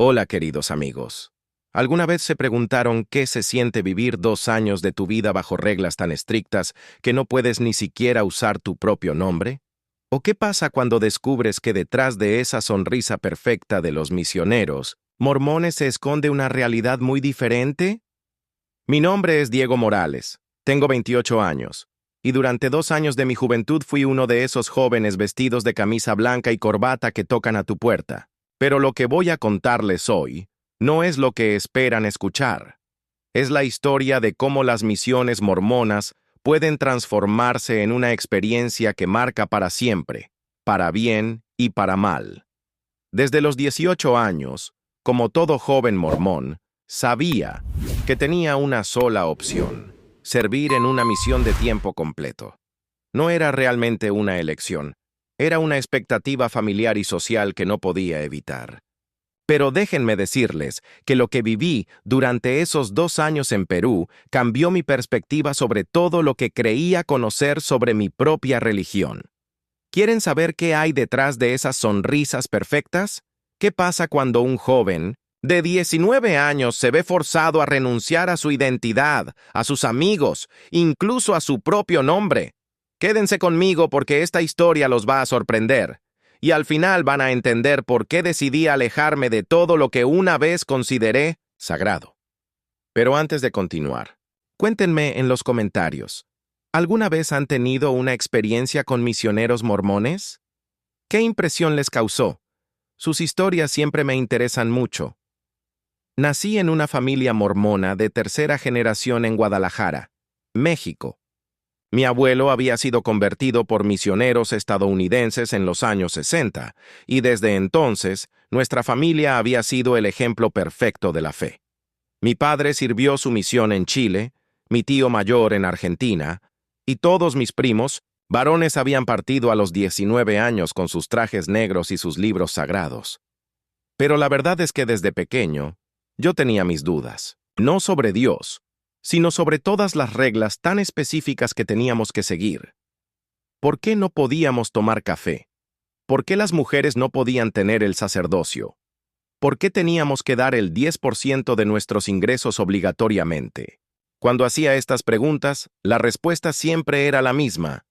Hola, queridos amigos. ¿Alguna vez se preguntaron qué se siente vivir 2 años de tu vida bajo reglas tan estrictas que no puedes ni siquiera usar tu propio nombre? ¿O qué pasa cuando descubres que detrás de esa sonrisa perfecta de los misioneros mormones se esconde una realidad muy diferente? Mi nombre es Diego Morales, tengo 28 años, y durante 2 años de mi juventud fui uno de esos jóvenes vestidos de camisa blanca y corbata que tocan a tu puerta. Pero lo que voy a contarles hoy no es lo que esperan escuchar. Es la historia de cómo las misiones mormonas pueden transformarse en una experiencia que marca para siempre, para bien y para mal. Desde los 18 años, como todo joven mormón, sabía que tenía una sola opción: servir en una misión de tiempo completo. No era realmente una elección, era una expectativa familiar y social que no podía evitar. Pero déjenme decirles que lo que viví durante esos 2 años en Perú cambió mi perspectiva sobre todo lo que creía conocer sobre mi propia religión. ¿Quieren saber qué hay detrás de esas sonrisas perfectas? ¿Qué pasa cuando un joven de 19 años se ve forzado a renunciar a su identidad, a sus amigos, incluso a su propio nombre? Quédense conmigo porque esta historia los va a sorprender, y al final van a entender por qué decidí alejarme de todo lo que una vez consideré sagrado. Pero antes de continuar, cuéntenme en los comentarios, ¿alguna vez han tenido una experiencia con misioneros mormones? ¿Qué impresión les causó? Sus historias siempre me interesan mucho. Nací en una familia mormona de tercera generación en Guadalajara, México. Mi abuelo había sido convertido por misioneros estadounidenses en los años 60, y desde entonces nuestra familia había sido el ejemplo perfecto de la fe. Mi padre sirvió su misión en Chile, mi tío mayor en Argentina, y todos mis primos, varones, habían partido a los 19 años con sus trajes negros y sus libros sagrados. Pero la verdad es que desde pequeño, yo tenía mis dudas, no sobre Dios, sino sobre todas las reglas tan específicas que teníamos que seguir. ¿Por qué no podíamos tomar café? ¿Por qué las mujeres no podían tener el sacerdocio? ¿Por qué teníamos que dar el 10% de nuestros ingresos obligatoriamente? Cuando hacía estas preguntas, la respuesta siempre era la misma.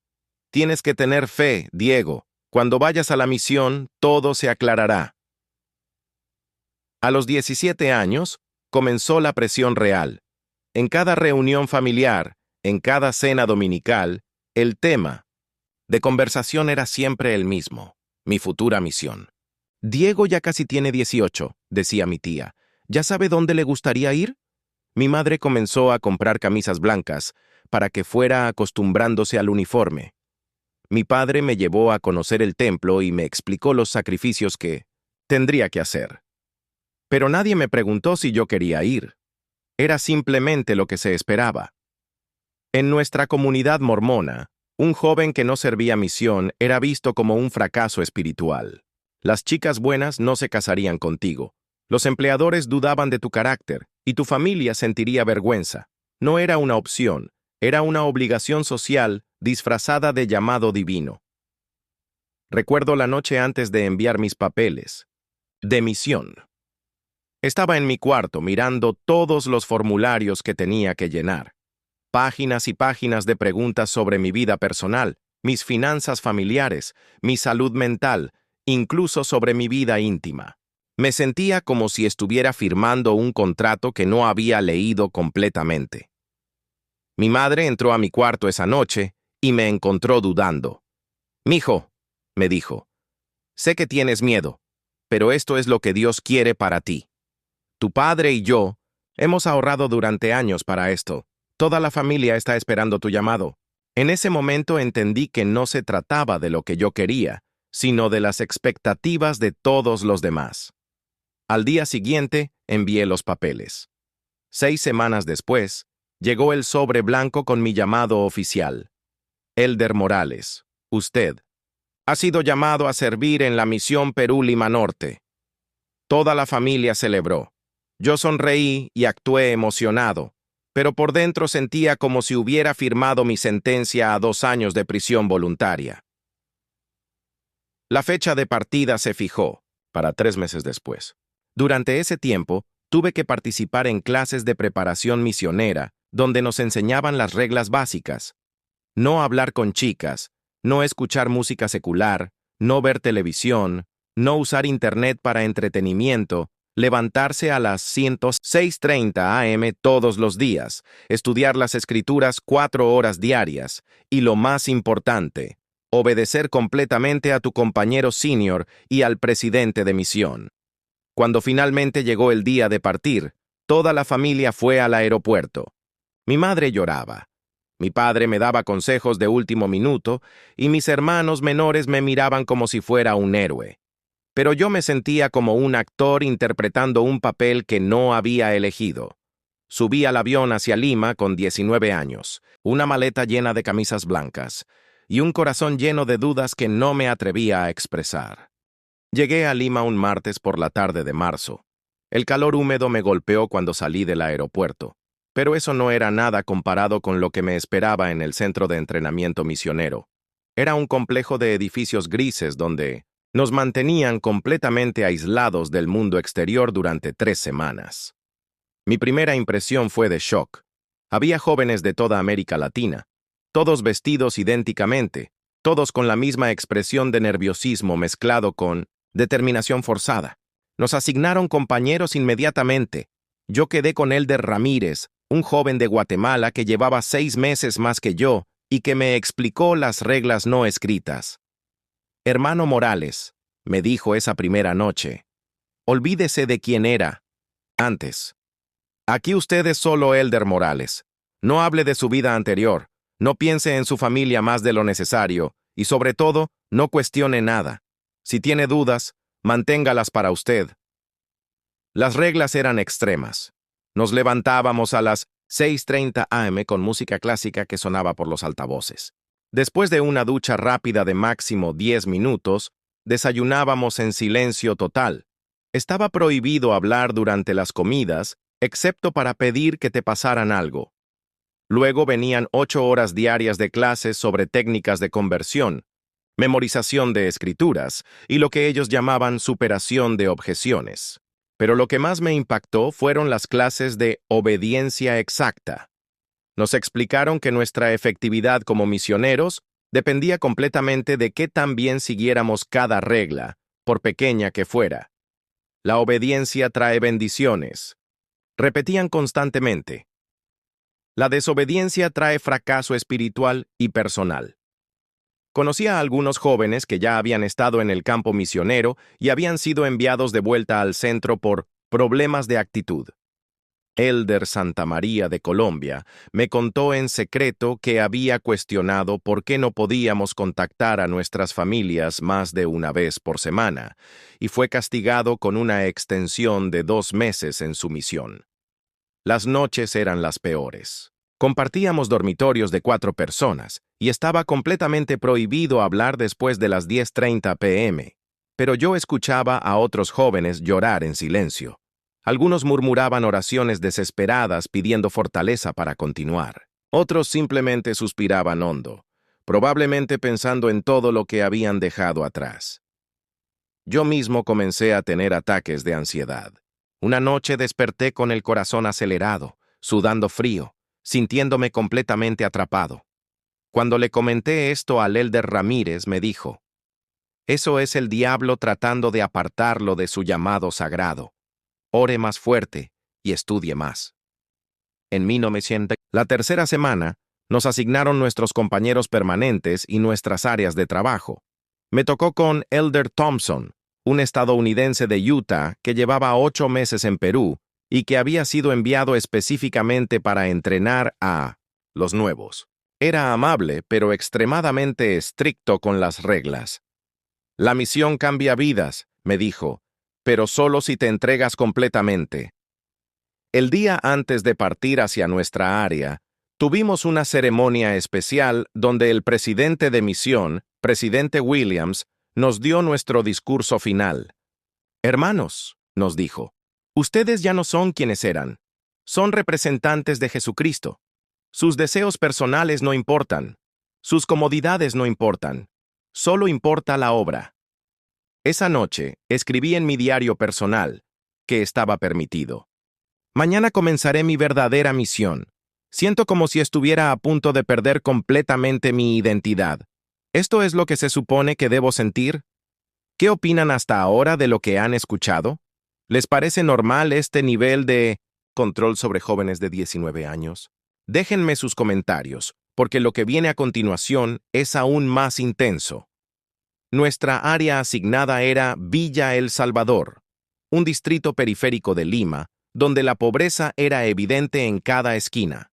Tienes que tener fe, Diego. Cuando vayas a la misión, todo se aclarará. A los 17 años, comenzó la presión real. En cada reunión familiar, en cada cena dominical, el tema de conversación era siempre el mismo: mi futura misión. Diego ya casi tiene 18, decía mi tía. ¿Ya sabe dónde le gustaría ir? Mi madre comenzó a comprar camisas blancas para que fuera acostumbrándose al uniforme. Mi padre me llevó a conocer el templo y me explicó los sacrificios que tendría que hacer. Pero nadie me preguntó si yo quería ir. Era simplemente lo que se esperaba. En nuestra comunidad mormona, un joven que no servía misión era visto como un fracaso espiritual. Las chicas buenas no se casarían contigo. Los empleadores dudaban de tu carácter y tu familia sentiría vergüenza. No era una opción, era una obligación social disfrazada de llamado divino. Recuerdo la noche antes de enviar mis papeles de misión. Estaba en mi cuarto mirando todos los formularios que tenía que llenar. Páginas y páginas de preguntas sobre mi vida personal, mis finanzas familiares, mi salud mental, incluso sobre mi vida íntima. Me sentía como si estuviera firmando un contrato que no había leído completamente. Mi madre entró a mi cuarto esa noche y me encontró dudando. «Mijo», me dijo, «sé que tienes miedo, pero esto es lo que Dios quiere para ti. Tu padre y yo hemos ahorrado durante años para esto. Toda la familia está esperando tu llamado». En ese momento entendí que no se trataba de lo que yo quería, sino de las expectativas de todos los demás. Al día siguiente, envié los papeles. 6 semanas después, llegó el sobre blanco con mi llamado oficial. Elder Morales, usted ha sido llamado a servir en la misión Perú-Lima Norte. Toda la familia celebró. Yo sonreí y actué emocionado, pero por dentro sentía como si hubiera firmado mi sentencia a 2 años de prisión voluntaria. La fecha de partida se fijó para 3 meses después. Durante ese tiempo, tuve que participar en clases de preparación misionera, donde nos enseñaban las reglas básicas. No hablar con chicas, no escuchar música secular, no ver televisión, no usar internet para entretenimiento, levantarse a las 6:30 a.m. todos los días, estudiar las escrituras 4 horas diarias, y lo más importante, obedecer completamente a tu compañero senior y al presidente de misión. Cuando finalmente llegó el día de partir, toda la familia fue al aeropuerto. Mi madre lloraba. Mi padre me daba consejos de último minuto y mis hermanos menores me miraban como si fuera un héroe. Pero yo me sentía como un actor interpretando un papel que no había elegido. Subí al avión hacia Lima con 19 años, una maleta llena de camisas blancas y un corazón lleno de dudas que no me atrevía a expresar. Llegué a Lima un martes por la tarde de marzo. El calor húmedo me golpeó cuando salí del aeropuerto, pero eso no era nada comparado con lo que me esperaba en el centro de entrenamiento misionero. Era un complejo de edificios grises donde nos mantenían completamente aislados del mundo exterior durante 3 semanas. Mi primera impresión fue de shock. Había jóvenes de toda América Latina, todos vestidos idénticamente, todos con la misma expresión de nerviosismo mezclado con determinación forzada. Nos asignaron compañeros inmediatamente. Yo quedé con Elder Ramírez, un joven de Guatemala que llevaba 6 meses más que yo y que me explicó las reglas no escritas. Hermano Morales, me dijo esa primera noche, olvídese de quién era antes. Aquí usted es solo Elder Morales. No hable de su vida anterior, no piense en su familia más de lo necesario y sobre todo, no cuestione nada. Si tiene dudas, manténgalas para usted. Las reglas eran extremas. Nos levantábamos a las 6:30 a.m. con música clásica que sonaba por los altavoces. Después de una ducha rápida de máximo 10 minutos, desayunábamos en silencio total. Estaba prohibido hablar durante las comidas, excepto para pedir que te pasaran algo. Luego venían 8 horas diarias de clases sobre técnicas de conversión, memorización de escrituras y lo que ellos llamaban superación de objeciones. Pero lo que más me impactó fueron las clases de obediencia exacta. Nos explicaron que nuestra efectividad como misioneros dependía completamente de qué tan bien siguiéramos cada regla, por pequeña que fuera. La obediencia trae bendiciones. Repetían constantemente. La desobediencia trae fracaso espiritual y personal. Conocí a algunos jóvenes que ya habían estado en el campo misionero y habían sido enviados de vuelta al centro por problemas de actitud. Elder Santa María de Colombia me contó en secreto que había cuestionado por qué no podíamos contactar a nuestras familias más de una vez por semana, y fue castigado con una extensión de 2 meses en su misión. Las noches eran las peores. Compartíamos dormitorios de 4 personas, y estaba completamente prohibido hablar después de las 10:30 p.m., pero yo escuchaba a otros jóvenes llorar en silencio. Algunos murmuraban oraciones desesperadas pidiendo fortaleza para continuar. Otros simplemente suspiraban hondo, probablemente pensando en todo lo que habían dejado atrás. Yo mismo comencé a tener ataques de ansiedad. Una noche desperté con el corazón acelerado, sudando frío, sintiéndome completamente atrapado. Cuando le comenté esto al Elder Ramírez, me dijo, «Eso es el diablo tratando de apartarlo de su llamado sagrado. Ore más fuerte y estudie más». En 1900, la tercera semana, nos asignaron nuestros compañeros permanentes y nuestras áreas de trabajo. Me tocó con Elder Thompson, un estadounidense de Utah que llevaba 8 meses en Perú y que había sido enviado específicamente para entrenar a los nuevos. Era amable, pero extremadamente estricto con las reglas. «La misión cambia vidas», me dijo, «pero solo si te entregas completamente». El día antes de partir hacia nuestra área, tuvimos una ceremonia especial donde el presidente de misión, presidente Williams, nos dio nuestro discurso final. «Hermanos», nos dijo, «ustedes ya no son quienes eran. Son representantes de Jesucristo. Sus deseos personales no importan. Sus comodidades no importan. Solo importa la obra». Esa noche, escribí en mi diario personal, que estaba permitido. Mañana comenzaré mi verdadera misión. Siento como si estuviera a punto de perder completamente mi identidad. ¿Esto es lo que se supone que debo sentir? ¿Qué opinan hasta ahora de lo que han escuchado? ¿Les parece normal este nivel de control sobre jóvenes de 19 años? Déjenme sus comentarios, porque lo que viene a continuación es aún más intenso. Nuestra área asignada era Villa El Salvador, un distrito periférico de Lima, donde la pobreza era evidente en cada esquina.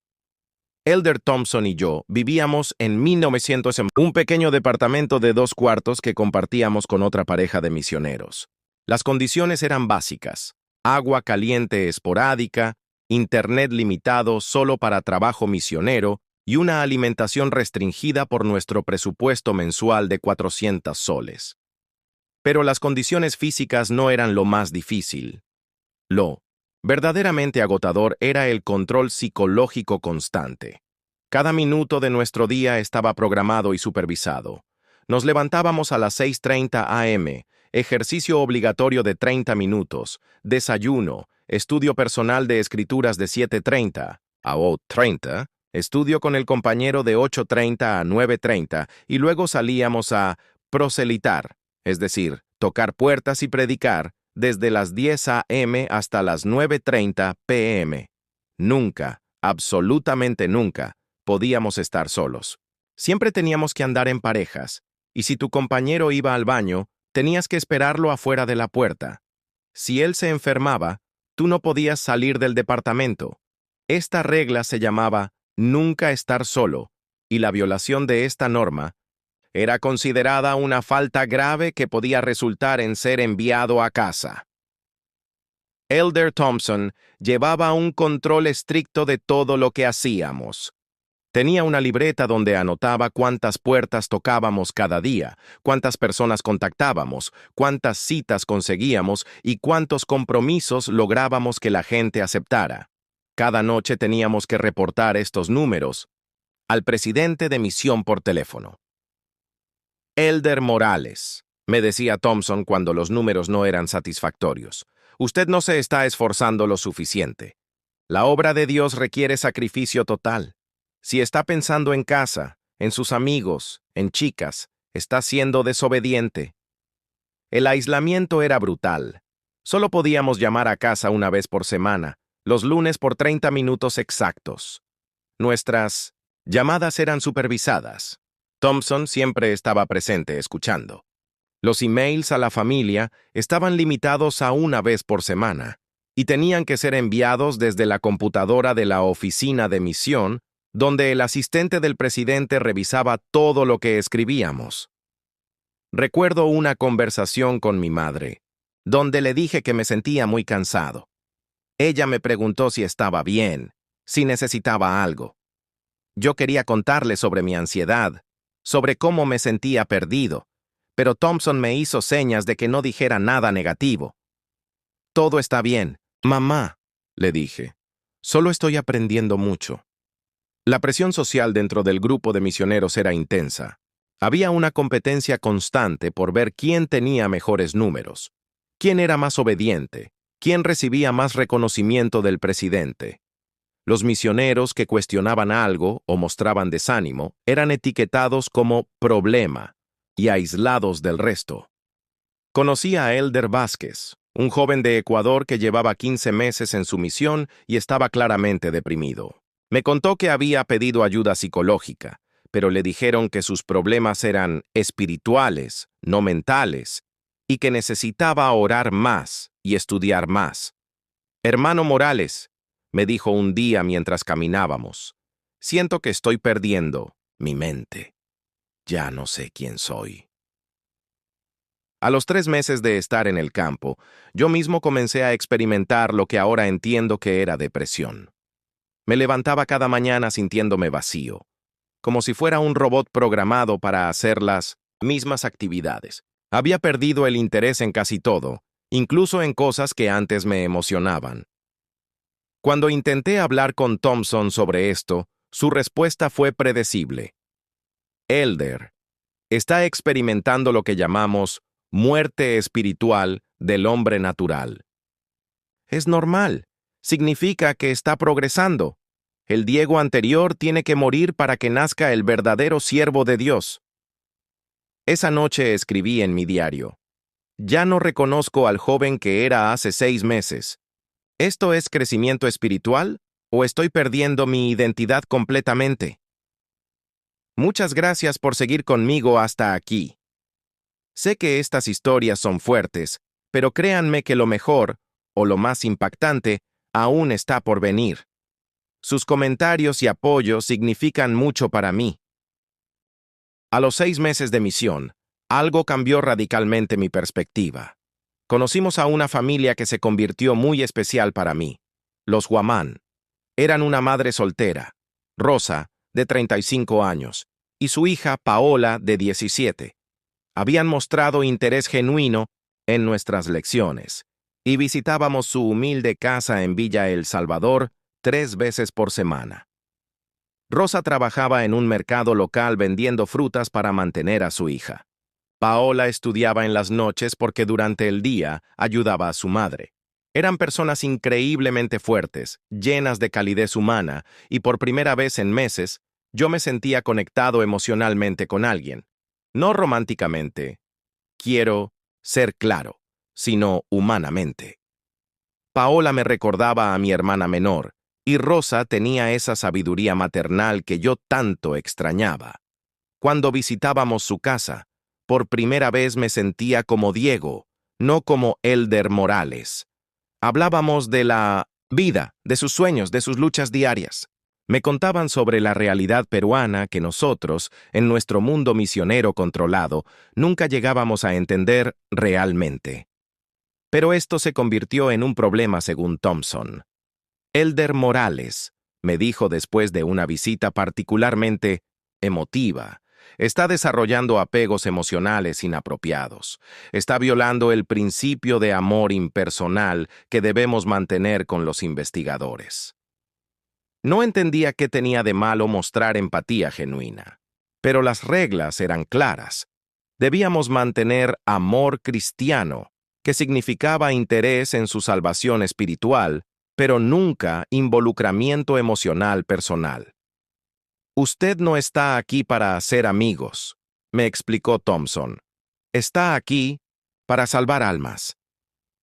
Elder Thompson y yo vivíamos en 1900 en un pequeño departamento de 2 cuartos que compartíamos con otra pareja de misioneros. Las condiciones eran básicas: agua caliente esporádica, internet limitado solo para trabajo misionero y una alimentación restringida por nuestro presupuesto mensual de 400 soles. Pero las condiciones físicas no eran lo más difícil. Lo verdaderamente agotador era el control psicológico constante. Cada minuto de nuestro día estaba programado y supervisado. Nos levantábamos a las 6:30 a.m., ejercicio obligatorio de 30 minutos, desayuno, estudio personal de escrituras de 7:30 a 8:30, estudio con el compañero de 8:30 a 9:30 y luego salíamos a proselitar, es decir, tocar puertas y predicar, desde las 10 a.m. hasta las 9:30 p.m. Nunca, absolutamente nunca, podíamos estar solos. Siempre teníamos que andar en parejas, y si tu compañero iba al baño, tenías que esperarlo afuera de la puerta. Si él se enfermaba, tú no podías salir del departamento. Esta regla se llamaba nunca estar solo, y la violación de esta norma era considerada una falta grave que podía resultar en ser enviado a casa. Elder Thompson llevaba un control estricto de todo lo que hacíamos. Tenía una libreta donde anotaba cuántas puertas tocábamos cada día, cuántas personas contactábamos, cuántas citas conseguíamos y cuántos compromisos lográbamos que la gente aceptara. Cada noche teníamos que reportar estos números al presidente de misión por teléfono. Elder Morales, me decía Thompson cuando los números no eran satisfactorios. Usted no se está esforzando lo suficiente. La obra de Dios requiere sacrificio total. Si está pensando en casa, en sus amigos, en chicas, está siendo desobediente. El aislamiento era brutal. Solo podíamos llamar a casa una vez por semana, los lunes por 30 minutos exactos. Nuestras llamadas eran supervisadas. Thompson siempre estaba presente escuchando. Los emails a la familia estaban limitados a una vez por semana y tenían que ser enviados desde la computadora de la oficina de misión, donde el asistente del presidente revisaba todo lo que escribíamos. Recuerdo una conversación con mi madre, donde le dije que me sentía muy cansado. Ella me preguntó si estaba bien, si necesitaba algo. Yo quería contarle sobre mi ansiedad, sobre cómo me sentía perdido, pero Thompson me hizo señas de que no dijera nada negativo. Todo está bien, mamá, le dije. Solo estoy aprendiendo mucho. La presión social dentro del grupo de misioneros era intensa. Había una competencia constante por ver quién tenía mejores números, quién era más obediente, quién recibía más reconocimiento del presidente. Los misioneros que cuestionaban algo o mostraban desánimo eran etiquetados como problema y aislados del resto. Conocí a Elder Vázquez, un joven de Ecuador que llevaba 15 meses en su misión y estaba claramente deprimido. Me contó que había pedido ayuda psicológica, pero le dijeron que sus problemas eran espirituales, no mentales, y que necesitaba orar más y estudiar más. Hermano Morales, me dijo un día mientras caminábamos, siento que estoy perdiendo mi mente. Ya no sé quién soy. A los 3 meses de estar en el campo, yo mismo comencé a experimentar lo que ahora entiendo que era depresión. Me levantaba cada mañana sintiéndome vacío, como si fuera un robot programado para hacer las mismas actividades. Había perdido el interés en casi todo, incluso en cosas que antes me emocionaban. Cuando intenté hablar con Thompson sobre esto, su respuesta fue predecible. Elder está experimentando lo que llamamos muerte espiritual del hombre natural. Es normal. Significa que está progresando. El Diego anterior tiene que morir para que nazca el verdadero siervo de Dios. Esa noche escribí en mi diario: ya no reconozco al joven que era hace 6 meses. ¿Esto es crecimiento espiritual o estoy perdiendo mi identidad completamente? Muchas gracias por seguir conmigo hasta aquí. Sé que estas historias son fuertes, pero créanme que lo mejor, o lo más impactante, aún está por venir. Sus comentarios y apoyo significan mucho para mí. A los 6 meses de misión, algo cambió radicalmente mi perspectiva. Conocimos a una familia que se convirtió muy especial para mí, los Guamán. Eran una madre soltera, Rosa, de 35 años, y su hija Paola, de 17. Habían mostrado interés genuino en nuestras lecciones, y visitábamos su humilde casa en Villa El Salvador 3 veces por semana. Rosa trabajaba en un mercado local vendiendo frutas para mantener a su hija. Paola estudiaba en las noches porque durante el día ayudaba a su madre. Eran personas increíblemente fuertes, llenas de calidez humana, y por primera vez en meses, yo me sentía conectado emocionalmente con alguien. No románticamente, quiero ser claro, sino humanamente. Paola me recordaba a mi hermana menor, y Rosa tenía esa sabiduría maternal que yo tanto extrañaba. Cuando visitábamos su casa, por primera vez me sentía como Diego, no como Elder Morales. Hablábamos de la vida, de sus sueños, de sus luchas diarias. Me contaban sobre la realidad peruana que nosotros, en nuestro mundo misionero controlado, nunca llegábamos a entender realmente. Pero esto se convirtió en un problema según Thompson. Elder Morales, me dijo después de una visita particularmente emotiva, está desarrollando apegos emocionales inapropiados. Está violando el principio de amor impersonal que debemos mantener con los investigadores. No entendía qué tenía de malo mostrar empatía genuina, pero las reglas eran claras. Debíamos mantener amor cristiano, que significaba interés en su salvación espiritual, pero nunca involucramiento emocional personal. Usted no está aquí para hacer amigos, me explicó Thompson. Está aquí para salvar almas.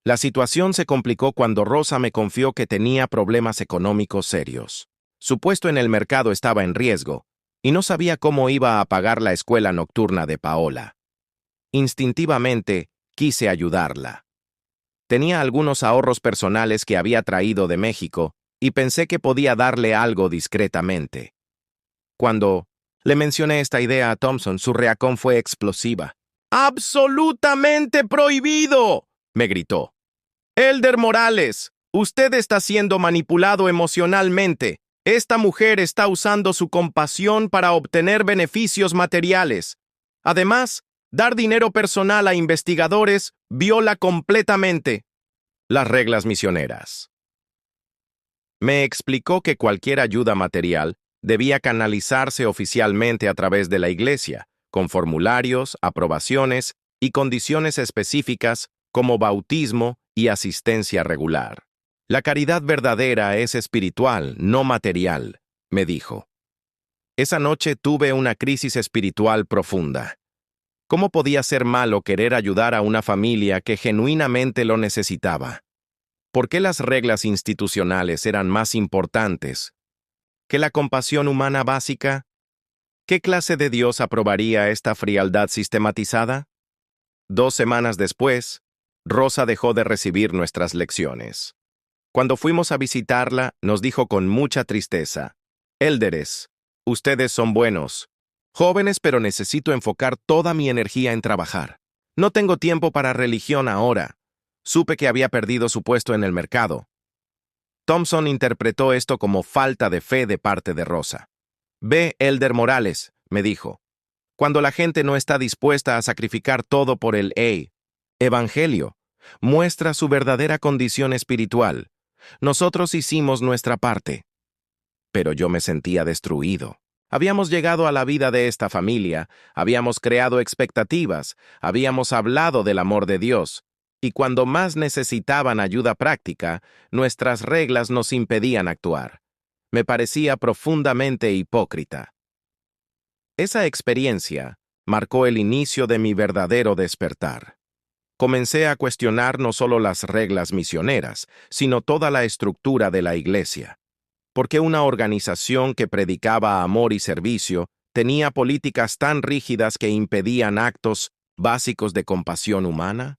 La situación se complicó cuando Rosa me confió que tenía problemas económicos serios. Su puesto en el mercado estaba en riesgo, y no sabía cómo iba a pagar la escuela nocturna de Paola. Instintivamente, quise ayudarla. Tenía algunos ahorros personales que había traído de México, y pensé que podía darle algo discretamente. Cuando le mencioné esta idea a Thompson, su reacción fue explosiva. ¡Absolutamente prohibido!, me gritó. Elder Morales, usted está siendo manipulado emocionalmente. Esta mujer está usando su compasión para obtener beneficios materiales. Además, dar dinero personal a investigadores viola completamente las reglas misioneras. Me explicó que cualquier ayuda material debía canalizarse oficialmente a través de la iglesia, con formularios, aprobaciones y condiciones específicas como bautismo y asistencia regular. La caridad verdadera es espiritual, no material, me dijo. Esa noche tuve una crisis espiritual profunda. ¿Cómo podía ser malo querer ayudar a una familia que genuinamente lo necesitaba? ¿Por qué las reglas institucionales eran más importantes que la compasión humana básica? ¿Qué clase de Dios aprobaría esta frialdad sistematizada? 2 semanas después, Rosa dejó de recibir nuestras lecciones. Cuando fuimos a visitarla, nos dijo con mucha tristeza: Élderes, ustedes son buenos, jóvenes, pero necesito enfocar toda mi energía en trabajar. No tengo tiempo para religión ahora. Supe que había perdido su puesto en el mercado. Thompson interpretó esto como falta de fe de parte de Rosa. Ve, Elder Morales, me dijo. Cuando la gente no está dispuesta a sacrificar todo por el evangelio, muestra su verdadera condición espiritual. Nosotros hicimos nuestra parte. Pero yo me sentía destruido. Habíamos llegado a la vida de esta familia, habíamos creado expectativas, habíamos hablado del amor de Dios, y cuando más necesitaban ayuda práctica, nuestras reglas nos impedían actuar. Me parecía profundamente hipócrita. Esa experiencia marcó el inicio de mi verdadero despertar. Comencé a cuestionar no solo las reglas misioneras, sino toda la estructura de la Iglesia. ¿Por qué una organización que predicaba amor y servicio tenía políticas tan rígidas que impedían actos básicos de compasión humana?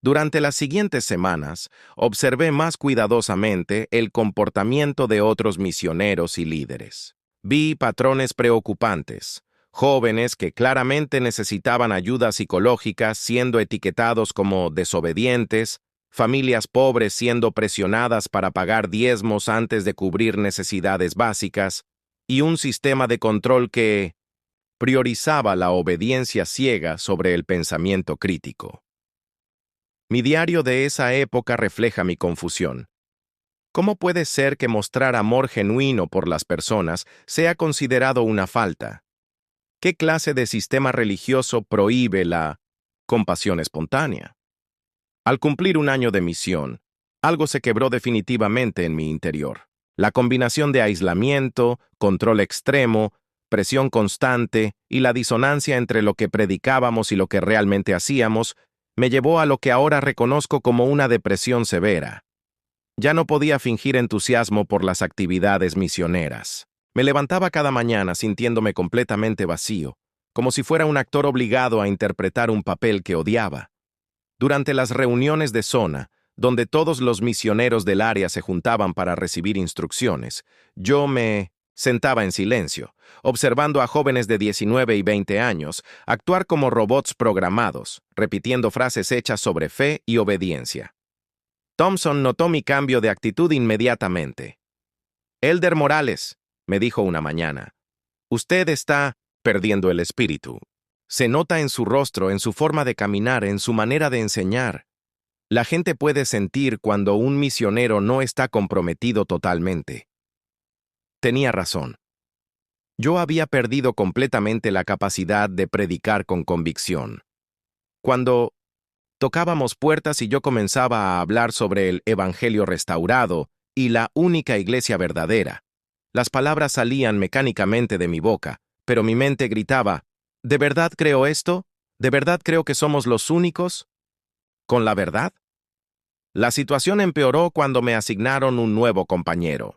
Durante las siguientes semanas, observé más cuidadosamente el comportamiento de otros misioneros y líderes. Vi patrones preocupantes: jóvenes que claramente necesitaban ayuda psicológica siendo etiquetados como desobedientes, familias pobres siendo presionadas para pagar diezmos antes de cubrir necesidades básicas, y un sistema de control que priorizaba la obediencia ciega sobre el pensamiento crítico. Mi diario de esa época refleja mi confusión. ¿Cómo puede ser que mostrar amor genuino por las personas sea considerado una falta? ¿Qué clase de sistema religioso prohíbe la compasión espontánea? Al cumplir un año de misión, algo se quebró definitivamente en mi interior. La combinación de aislamiento, control extremo, presión constante y la disonancia entre lo que predicábamos y lo que realmente hacíamos me llevó a lo que ahora reconozco como una depresión severa. Ya no podía fingir entusiasmo por las actividades misioneras. Me levantaba cada mañana sintiéndome completamente vacío, como si fuera un actor obligado a interpretar un papel que odiaba. Durante las reuniones de zona, donde todos los misioneros del área se juntaban para recibir instrucciones, yo me sentaba en silencio, observando a jóvenes de 19 y 20 años actuar como robots programados, repitiendo frases hechas sobre fe y obediencia. Thompson notó mi cambio de actitud inmediatamente. «Elder Morales», me dijo una mañana, «usted está perdiendo el espíritu. Se nota en su rostro, en su forma de caminar, en su manera de enseñar. La gente puede sentir cuando un misionero no está comprometido totalmente». Tenía razón. Yo había perdido completamente la capacidad de predicar con convicción. Cuando tocábamos puertas y yo comenzaba a hablar sobre el Evangelio restaurado y la única iglesia verdadera, las palabras salían mecánicamente de mi boca, pero mi mente gritaba: ¿de verdad creo esto? ¿De verdad creo que somos los únicos con la verdad? La situación empeoró cuando me asignaron un nuevo compañero,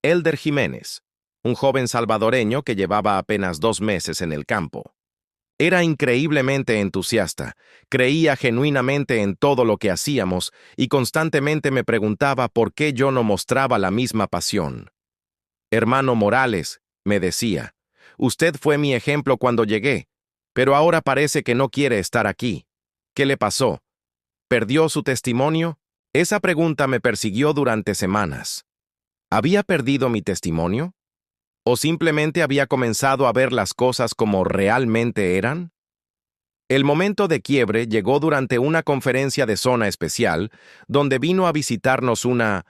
Elder Jiménez, un joven salvadoreño que llevaba apenas 2 meses en el campo. Era increíblemente entusiasta, creía genuinamente en todo lo que hacíamos y constantemente me preguntaba por qué yo no mostraba la misma pasión. «Hermano Morales», me decía, «usted fue mi ejemplo cuando llegué, pero ahora parece que no quiere estar aquí. ¿Qué le pasó? ¿Perdió su testimonio?». Esa pregunta me persiguió durante semanas. ¿Había perdido mi testimonio? ¿O simplemente había comenzado a ver las cosas como realmente eran? El momento de quiebre llegó durante una conferencia de zona especial, donde vino a visitarnos una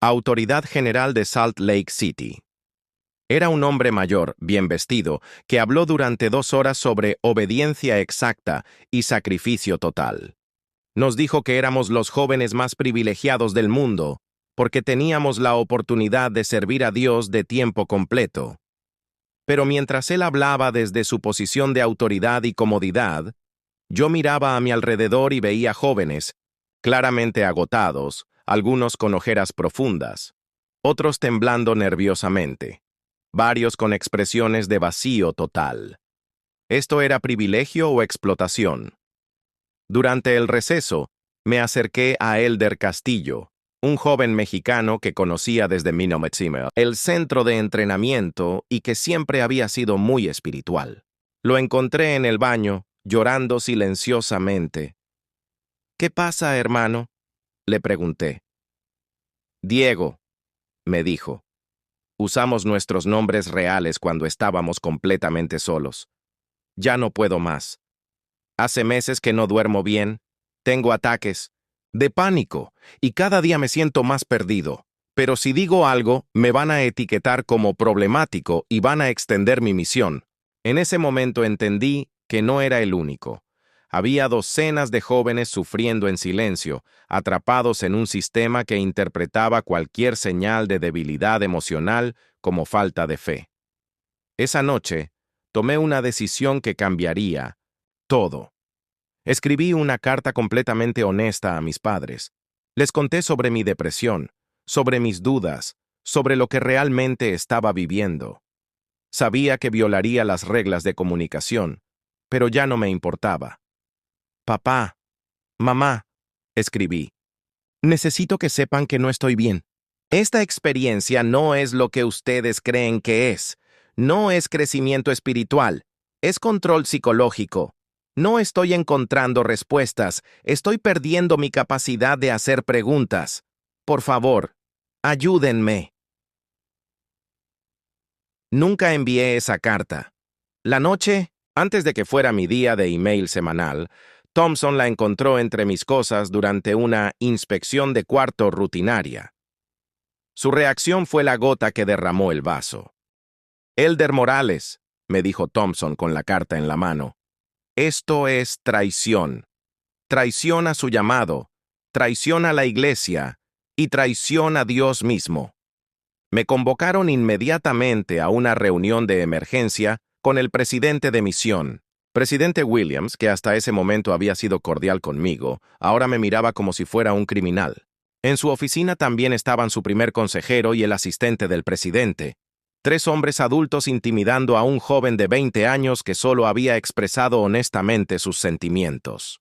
autoridad general de Salt Lake City. Era un hombre mayor, bien vestido, que habló durante 2 horas sobre obediencia exacta y sacrificio total. Nos dijo que éramos los jóvenes más privilegiados del mundo, porque teníamos la oportunidad de servir a Dios de tiempo completo. Pero mientras él hablaba desde su posición de autoridad y comodidad, yo miraba a mi alrededor y veía jóvenes, claramente agotados, algunos con ojeras profundas, otros temblando nerviosamente, varios con expresiones de vacío total. ¿Esto era privilegio o explotación? Durante el receso, me acerqué a Elder Castillo, un joven mexicano que conocía desde Minometzimer, el centro de entrenamiento, y que siempre había sido muy espiritual. Lo encontré en el baño, llorando silenciosamente. «¿Qué pasa, hermano?», le pregunté. «Diego», me dijo. Usamos nuestros nombres reales cuando estábamos completamente solos. «Ya no puedo más. Hace meses que no duermo bien, tengo ataques de pánico, y cada día me siento más perdido. Pero si digo algo, me van a etiquetar como problemático y van a extender mi misión». En ese momento entendí que no era el único. Había docenas de jóvenes sufriendo en silencio, atrapados en un sistema que interpretaba cualquier señal de debilidad emocional como falta de fe. Esa noche, tomé una decisión que cambiaría todo. Escribí una carta completamente honesta a mis padres. Les conté sobre mi depresión, sobre mis dudas, sobre lo que realmente estaba viviendo. Sabía que violaría las reglas de comunicación, pero ya no me importaba. Papá, mamá, escribí. Necesito que sepan que no estoy bien. Esta experiencia no es lo que ustedes creen que es. No es crecimiento espiritual. Es control psicológico. No estoy encontrando respuestas. Estoy perdiendo mi capacidad de hacer preguntas. Por favor, ayúdenme. Nunca envié esa carta. La noche, antes de que fuera mi día de email semanal, Thompson la encontró entre mis cosas durante una inspección de cuarto rutinaria. Su reacción fue la gota que derramó el vaso. Elder Morales, me dijo Thompson con la carta en la mano, esto es traición. Traición a su llamado, traición a la iglesia y traición a Dios mismo. Me convocaron inmediatamente a una reunión de emergencia con el presidente de misión. Presidente Williams, que hasta ese momento había sido cordial conmigo, ahora me miraba como si fuera un criminal. En su oficina también estaban su primer consejero y el asistente del presidente. 3 hombres adultos intimidando a un joven de 20 años que solo había expresado honestamente sus sentimientos.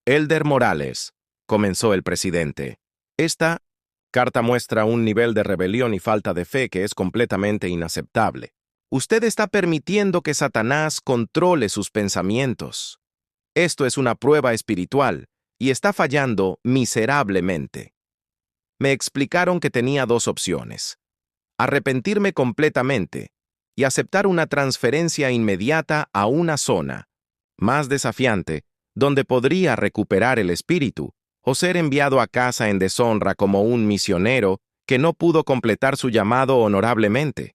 Elder Morales, comenzó el presidente. Esta carta muestra un nivel de rebelión y falta de fe que es completamente inaceptable. Usted está permitiendo que Satanás controle sus pensamientos. Esto es una prueba espiritual y está fallando miserablemente. Me explicaron que tenía 2 opciones: arrepentirme completamente y aceptar una transferencia inmediata a una zona más desafiante, donde podría recuperar el espíritu, o ser enviado a casa en deshonra como un misionero que no pudo completar su llamado honorablemente.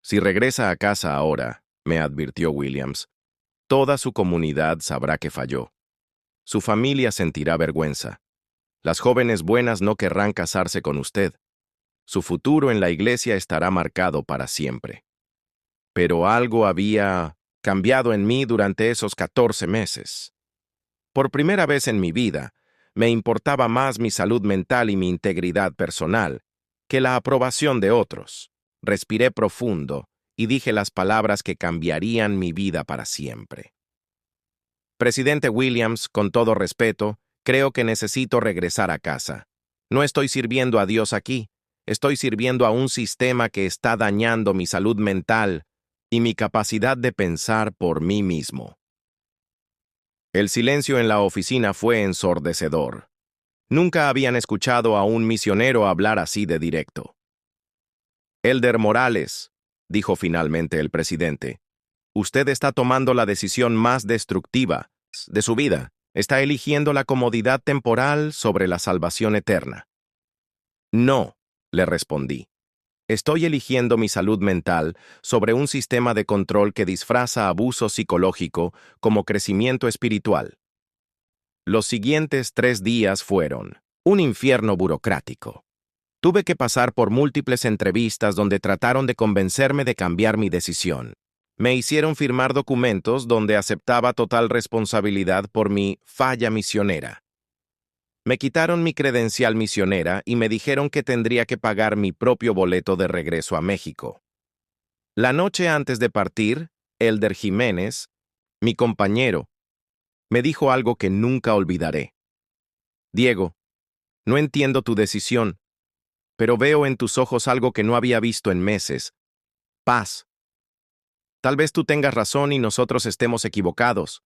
Si regresa a casa ahora, me advirtió Williams, toda su comunidad sabrá que falló. Su familia sentirá vergüenza. Las jóvenes buenas no querrán casarse con usted. Su futuro en la iglesia estará marcado para siempre. Pero algo había cambiado en mí durante esos 14 meses. Por primera vez en mi vida, me importaba más mi salud mental y mi integridad personal que la aprobación de otros. Respiré profundo y dije las palabras que cambiarían mi vida para siempre. Presidente Williams, con todo respeto, creo que necesito regresar a casa. No estoy sirviendo a Dios aquí. Estoy sirviendo a un sistema que está dañando mi salud mental y mi capacidad de pensar por mí mismo. El silencio en la oficina fue ensordecedor. Nunca habían escuchado a un misionero hablar así de directo. Elder Morales, dijo finalmente el presidente, usted está tomando la decisión más destructiva de su vida. Está eligiendo la comodidad temporal sobre la salvación eterna. No, le respondí. Estoy eligiendo mi salud mental sobre un sistema de control que disfraza abuso psicológico como crecimiento espiritual. Los siguientes 3 días fueron un infierno burocrático. Tuve que pasar por múltiples entrevistas donde trataron de convencerme de cambiar mi decisión. Me hicieron firmar documentos donde aceptaba total responsabilidad por mi falla misionera. Me quitaron mi credencial misionera y me dijeron que tendría que pagar mi propio boleto de regreso a México. La noche antes de partir, Elder Jiménez, mi compañero, me dijo algo que nunca olvidaré. Diego, no entiendo tu decisión, pero veo en tus ojos algo que no había visto en meses. Paz. Tal vez tú tengas razón y nosotros estemos equivocados.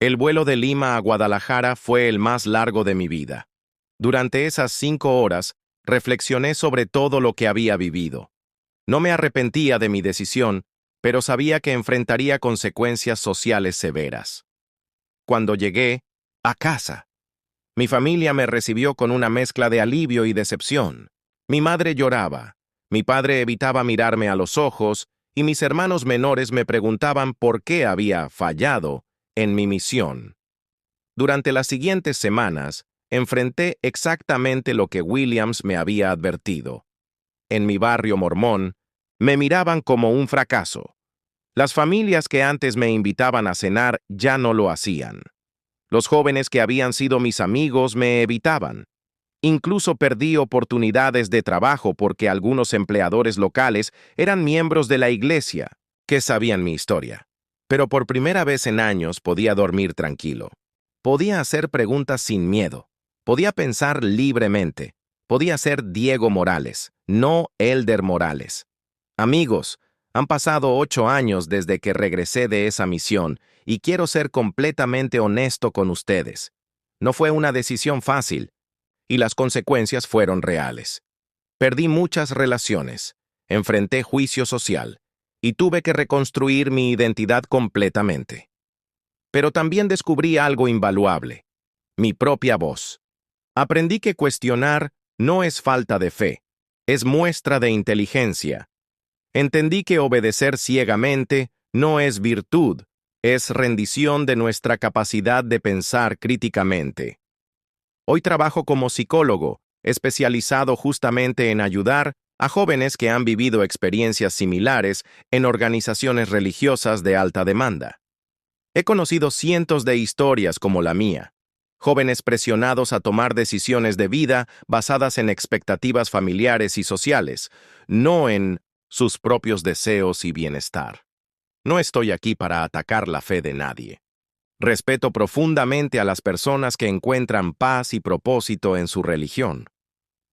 El vuelo de Lima a Guadalajara fue el más largo de mi vida. Durante esas 5 horas, reflexioné sobre todo lo que había vivido. No me arrepentía de mi decisión, pero sabía que enfrentaría consecuencias sociales severas. Cuando llegué a casa, mi familia me recibió con una mezcla de alivio y decepción. Mi madre lloraba, mi padre evitaba mirarme a los ojos y mis hermanos menores me preguntaban por qué había fallado en mi misión. Durante las siguientes semanas, enfrenté exactamente lo que Williams me había advertido. En mi barrio mormón, me miraban como un fracaso. Las familias que antes me invitaban a cenar ya no lo hacían. Los jóvenes que habían sido mis amigos me evitaban. Incluso perdí oportunidades de trabajo porque algunos empleadores locales eran miembros de la iglesia, que sabían mi historia. Pero por primera vez en años podía dormir tranquilo. Podía hacer preguntas sin miedo. Podía pensar libremente. Podía ser Diego Morales, no Elder Morales. Amigos, han pasado 8 años desde que regresé de esa misión y quiero ser completamente honesto con ustedes. No fue una decisión fácil, y las consecuencias fueron reales. Perdí muchas relaciones, enfrenté juicio social, y tuve que reconstruir mi identidad completamente. Pero también descubrí algo invaluable: mi propia voz. Aprendí que cuestionar no es falta de fe, es muestra de inteligencia. Entendí que obedecer ciegamente no es virtud, es rendición de nuestra capacidad de pensar críticamente. Hoy trabajo como psicólogo, especializado justamente en ayudar a jóvenes que han vivido experiencias similares en organizaciones religiosas de alta demanda. He conocido cientos de historias como la mía, jóvenes presionados a tomar decisiones de vida basadas en expectativas familiares y sociales, no en sus propios deseos y bienestar. No estoy aquí para atacar la fe de nadie. Respeto profundamente a las personas que encuentran paz y propósito en su religión.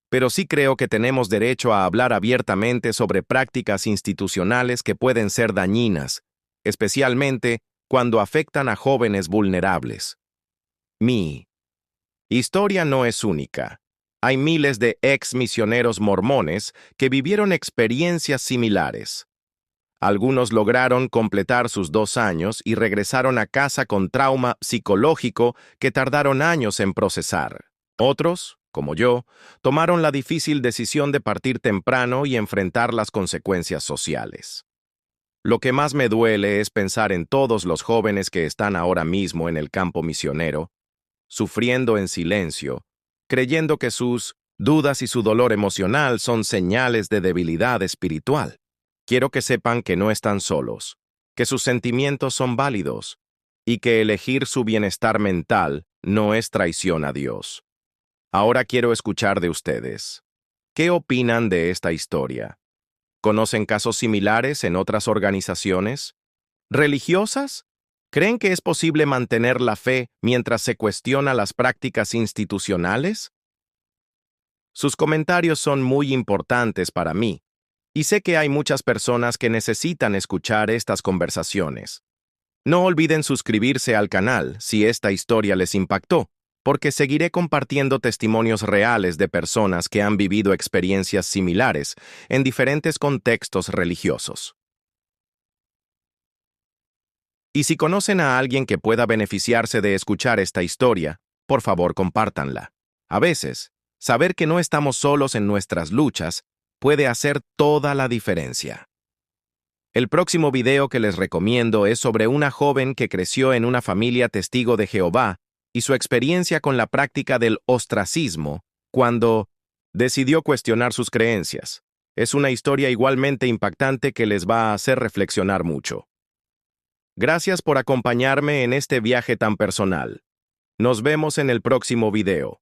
Pero sí creo que tenemos derecho a hablar abiertamente sobre prácticas institucionales que pueden ser dañinas, especialmente cuando afectan a jóvenes vulnerables. Mi historia no es única. Hay miles de ex misioneros mormones que vivieron experiencias similares. Algunos lograron completar sus 2 años y regresaron a casa con trauma psicológico que tardaron años en procesar. Otros, como yo, tomaron la difícil decisión de partir temprano y enfrentar las consecuencias sociales. Lo que más me duele es pensar en todos los jóvenes que están ahora mismo en el campo misionero, sufriendo en silencio, creyendo que sus dudas y su dolor emocional son señales de debilidad espiritual. Quiero que sepan que no están solos, que sus sentimientos son válidos y que elegir su bienestar mental no es traición a Dios. Ahora quiero escuchar de ustedes. ¿Qué opinan de esta historia? ¿Conocen casos similares en otras organizaciones? ¿Religiosas? ¿Creen que es posible mantener la fe mientras se cuestiona las prácticas institucionales? Sus comentarios son muy importantes para mí, y sé que hay muchas personas que necesitan escuchar estas conversaciones. No olviden suscribirse al canal si esta historia les impactó, porque seguiré compartiendo testimonios reales de personas que han vivido experiencias similares en diferentes contextos religiosos. Y si conocen a alguien que pueda beneficiarse de escuchar esta historia, por favor compártanla. A veces, saber que no estamos solos en nuestras luchas puede hacer toda la diferencia. El próximo video que les recomiendo es sobre una joven que creció en una familia testigo de Jehová y su experiencia con la práctica del ostracismo cuando decidió cuestionar sus creencias. Es una historia igualmente impactante que les va a hacer reflexionar mucho. Gracias por acompañarme en este viaje tan personal. Nos vemos en el próximo video.